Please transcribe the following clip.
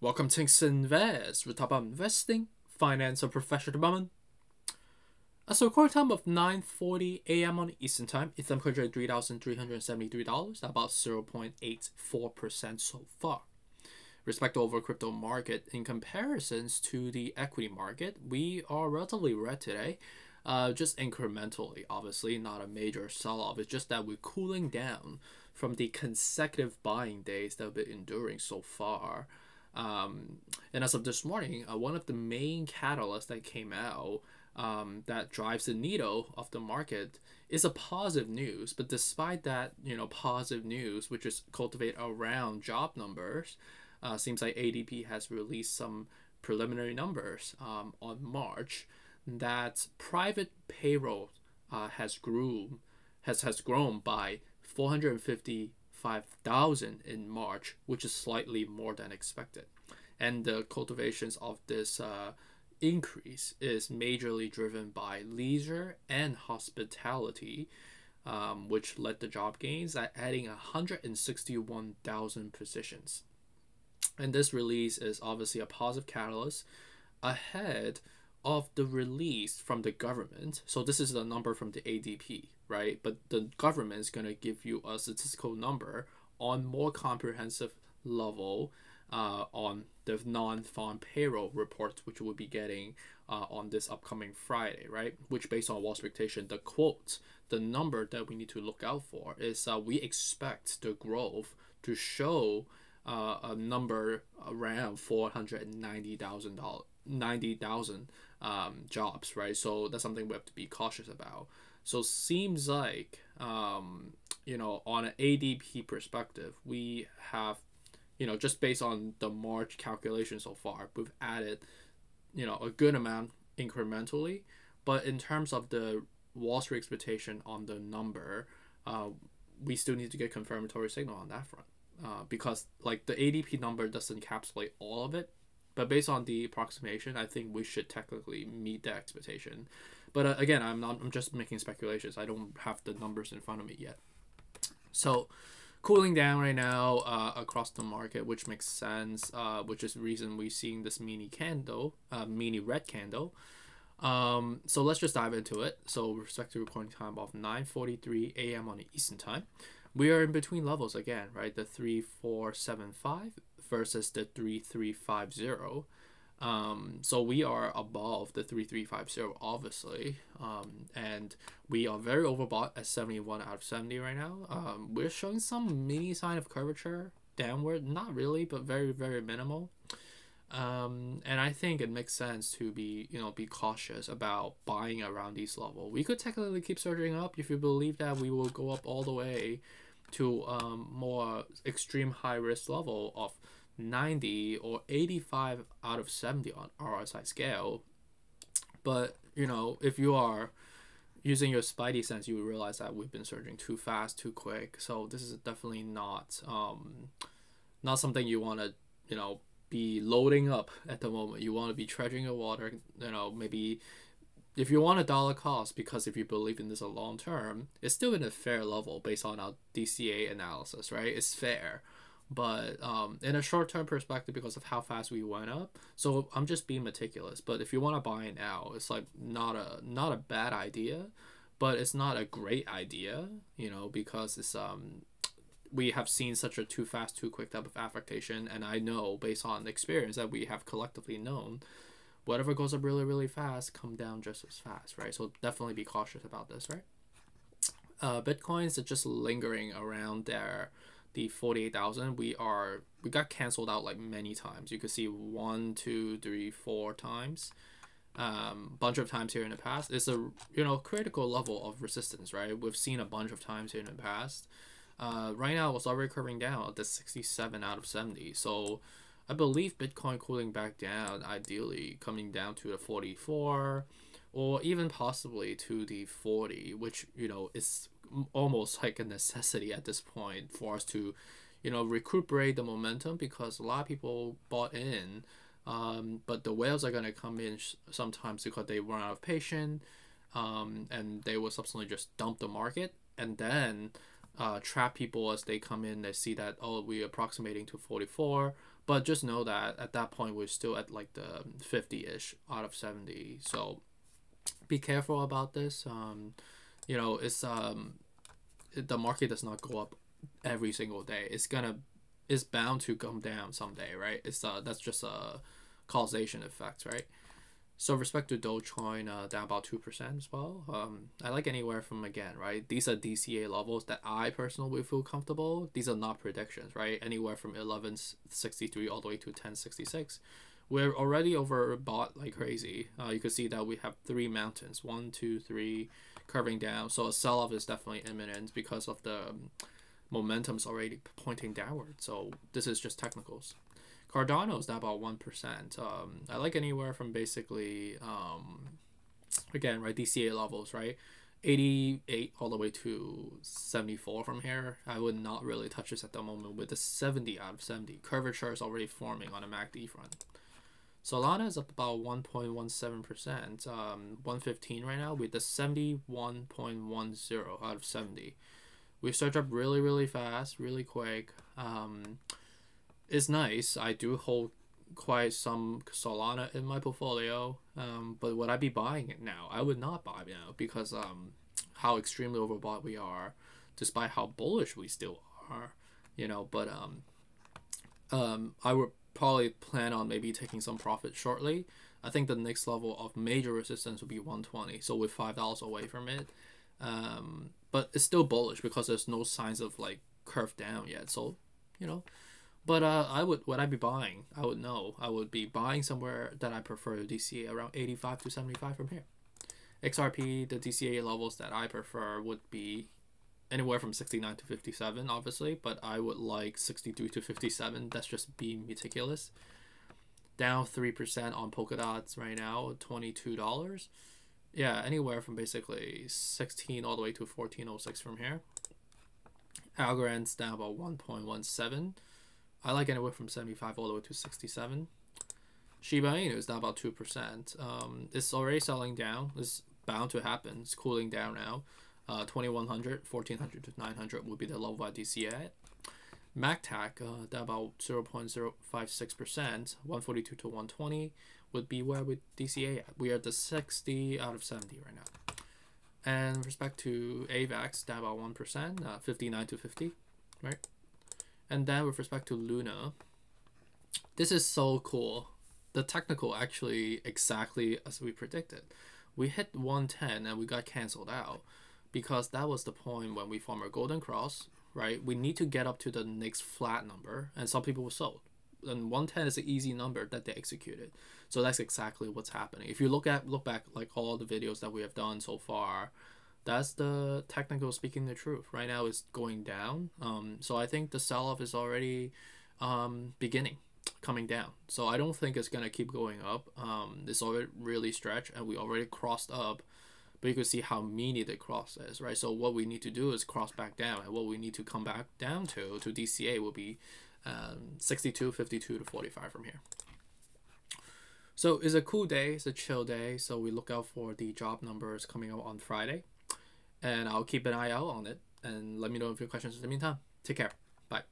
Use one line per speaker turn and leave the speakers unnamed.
Welcome to Invest. We talk about investing, finance, and professional development. So recording time of 9:40 a.m. on Eastern Time. Ethereum currently $3,373, about 0.84% so far. Respect over crypto market in comparisons to the equity market, we are relatively red today. Just incrementally, obviously, not a major sell-off. It's just that we're cooling down from the consecutive buying days that we've been enduring so far. And as of this morning, one of the main catalysts that came out that drives the needle of the market is a positive news. But despite that, positive news, which is cultivated around job numbers, seems like ADP has released some preliminary numbers on March that private payroll has grown by 455,000 in March, which is slightly more than expected. And the cultivations of this increase is majorly driven by leisure and hospitality, which led the job gains at adding 161,000 positions. And this release is obviously a positive catalyst ahead of the release from the government. So this is the number from the ADP, right? But the government is going to give you a statistical number on more comprehensive level on the non-farm payroll reports, which we'll be getting on this upcoming Friday, right? Which, based on Wall Street expectation, the number that we need to look out for is we expect the growth to show a number around 490,000 jobs, right? So that's something we have to be cautious about. So seems like on an ADP perspective, we have just based on the March calculation so far, we've added a good amount incrementally. But in terms of the Wall Street expectation on the number, we still need to get confirmatory signal on that front. Because like the ADP number doesn't encapsulate all of it, but based on the approximation, I think we should technically meet the expectation. But again, I'm just making speculations. I don't have the numbers in front of me yet. So cooling down right now across the market, which makes sense, which is the reason we're seeing this mini red candle. So let's just dive into it. So with respect to recording time of 9:43 a.m. on the Eastern Time, we are in between levels again, right? The 3475 versus the 3350. So we are above the 3350, obviously, and we are very overbought at 71 out of 70 right now. We're showing some mini sign of curvature downward, not really, but very, very minimal. And I think it makes sense to be cautious about buying around these levels. We could technically keep surging up if you believe that we will go up all the way to more extreme high risk level of 90 or 85 out of 70 on RSI scale. But if you are using your spidey sense, you will realize that we've been surging too fast, too quick. So this is definitely not something you want to be loading up at the moment. You want to be treasuring your water. Maybe if you want a dollar cost, because if you believe in this a long term, it's still in a fair level based on our DCA analysis, right? It's fair. But in a short-term perspective, because of how fast we went up, so I'm just being meticulous. But if you want to buy it now, it's like not a bad idea, but it's not a great idea, because it's we have seen such a too fast, too quick type of affectation, and I know based on experience that we have collectively known, whatever goes up really, really fast, come down just as fast, right? So definitely be cautious about this, right? Bitcoins are just lingering around there. The 48,000, we got canceled out like many times. You could see 1, 2, 3, 4 times, bunch of times here in the past. It's a critical level of resistance, right? We've seen a bunch of times here in the past. Right now it's already curving down at the 67 out of 70. So I believe Bitcoin cooling back down, ideally coming down to the 44, or even possibly to the 40, which is almost like a necessity at this point for us to recuperate the momentum, because a lot of people bought in, but the whales are going to come in sometimes because they run out of patience, and they will subsequently just dump the market, and then trap people as they come in. They see that, oh, we're approximating to 44, but just know that at that point we're still at like the 50-ish out of 70. So be careful about this. You know, the market does not go up every single day. It's bound to come down someday, right? That's just a causation effect, right? So respect to Dogecoin, down about 2% as well. I like anywhere from, again, right? These are DCA levels that I personally feel comfortable. These are not predictions, right? Anywhere from 1163 all the way to 1066. We're already overbought like crazy. You can see that we have 3 mountains, 1, 2, 3, curving down. So a sell-off is definitely imminent because of the momentum is already pointing downward. So this is just technicals. Cardano is down about 1%. I like anywhere from basically, again, right, DCA levels, right? 88 all the way to 74 from here. I would not really touch this at the moment with the 70 out of 70. Curvature is already forming on a MACD front. Solana is up about 1.17%, 115 right now with the 71.10 out of 70. We surge up really, really fast, really quick. It's nice. I do hold quite some Solana in my portfolio, but would I be buying it now? I would not buy now because how extremely overbought we are, despite how bullish we still are, you know. But I would probably plan on maybe taking some profit shortly. I think the next level of major resistance would be 120, so we're $5 away from it. But it's still bullish because there's no signs of like curve down yet, so you know. But would I be buying? I would know. I would be buying somewhere that I prefer DCA around 85 to 75 from here. XRP, the DCA levels that I prefer would be anywhere from 69 to 57, obviously, but I would like 62 to 57. That's just being meticulous. Down 3% on Polkadot's right now, $22. Yeah, anywhere from basically 16 all the way to 1406 from here. Algorand's down about 1.17. I like anywhere from 75 all the way to 67. Shiba Inu is down about 2%. It's already selling down. It's bound to happen. It's cooling down now. 2100, 1400 to 900 would be the level at DCA. MATIC, down about 0.056%. 142 to 120 would be where we DCA at. We are at the 60 out of 70 right now. And with respect to AVAX, down about 1%. 59 to 50, right? And then with respect to Luna, this is so cool. The technical actually exactly as we predicted. We hit 110 and we got canceled out because that was the point when we formed our golden cross, right? We need to get up to the next flat number, and some people were sold. And 110 is an easy number that they executed. So that's exactly what's happening. If you look back like all the videos that we have done so far, that's the technical speaking the truth. Right now it's going down. So I think the sell-off is already beginning, coming down. So I don't think it's going to keep going up. It's already really stretched and we already crossed up. But you can see how meaty the cross is, right? So what we need to do is cross back down. And what we need to come back down to DCA will be 62, 52 to 45 from here. So it's a cool day. It's a chill day. So we look out for the job numbers coming out on Friday. And I'll keep an eye out on it. And let me know if you have questions in the meantime. Take care. Bye.